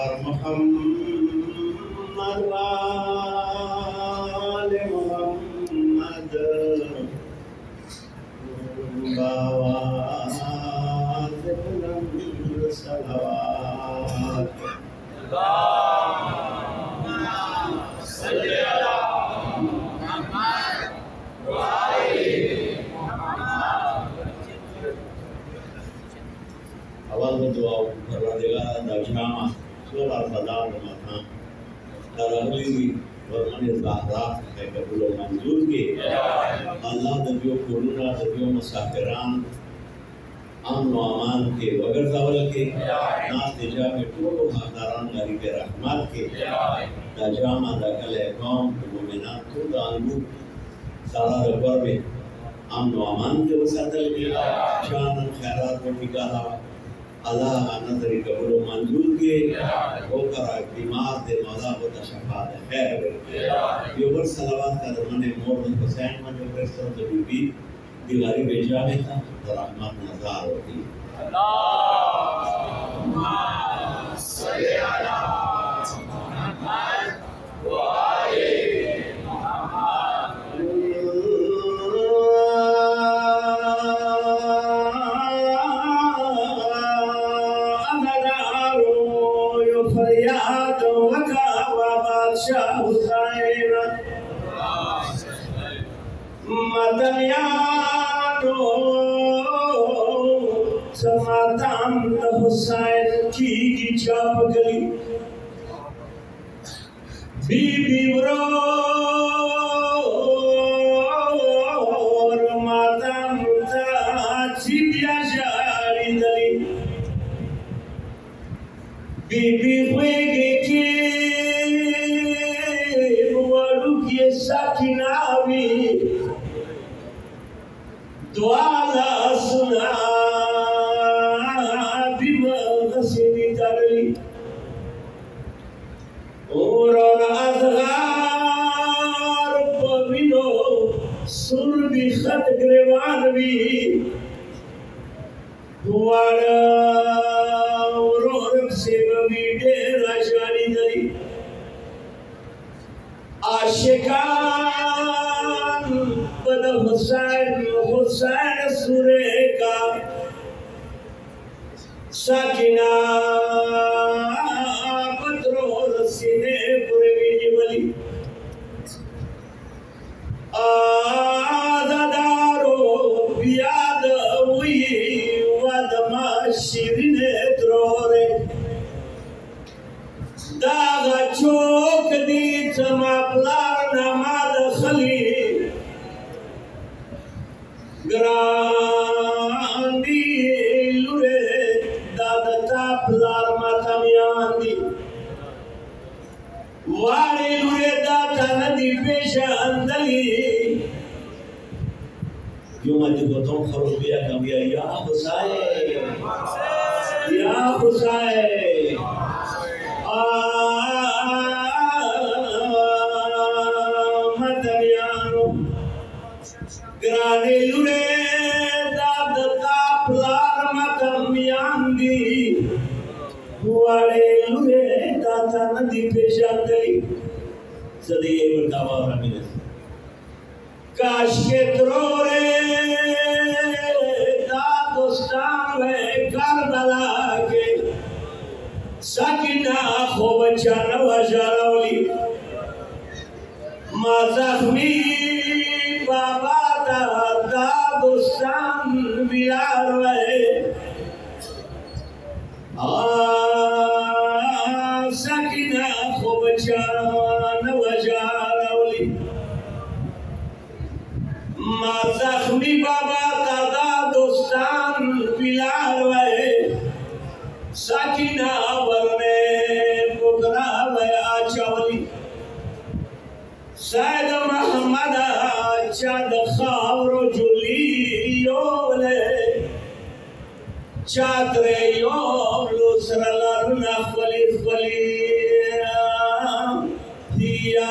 पर मोहम्मद वाले मोहम्मद बावाज़ बुलंद सलावत अवल दुआ परवरदिगार दजनामा सोल अल-फदाल मथा तरगली और मन ज़ाहरात के कबूल मंजूर के अल्लाह नबियों कोरोना नबियों मुसाफिरान अमन व अमान के वगर ज़वल के नास निजा में टोलो हक़दारान गरी के रहमत के दजामा दकल कौम के मोमिनात तो दानू सारा रबर में अमन व अमान के वसातल के शान खैरात को निकाला अल्लाह नजर कबूल मंजूर के होकर बीमार दे मौला को तशफ़ा दे खैर ये ऊपर सलावत का दरमने मोहम्मद हुसैन में जो प्रस्तुत तो बीबी दीवारी बेजा में था तो रहमत नज़ार होती अल्लाहुम्मा सल्ली अला मुहम्मद व आले फरियाद वकावा बादशाह हुसैन मदनियानो समाताम हुसैन की छाप गली बीबी रो माताम चिबिया जारी दली बीबी हुएगे के बुआरू के साकिनावी दुआला सुना बीमा हसीनी तरली और अज़गार पविनो सुरबी खत ग्रेवानवी दुआरा से बवीडे राजानी दली आशिकान बद हुसैन हुसैन सुरे का साकिना पत्रो रसीने पुरवी जीवली आदादारो बियाद हुई वदमा शिरिने द्रोरे दागा चौक दी चमापलार नमाद खली ग्रांडी लुरे दादा तापलार मातमियानी वाले लुरे दाता नदी पेशा अंदली जो मत गोतों खरुबिया कमिया या हुसैन मदनियानो ग्राने लुरे दादा प्लार मतमियांदी वाले लुरे दादा नदी पेशा गई सदी ये बर्तावा रमीने काश के त्रोरे दादोस्तान में करबला के साकिना खूब चाना वजारवली मज़हमी बाबा दादा दोस्तान बिलार वे साकिना खूब चाना वजारवली मज़हमी बाबा दादा दोस्तान बिलार वे साकिना वरने बुकरा वे आचावली सैद मोहम्मद चाद खावरो जुली योले चादरे योलो सरला रुना खली खली दिया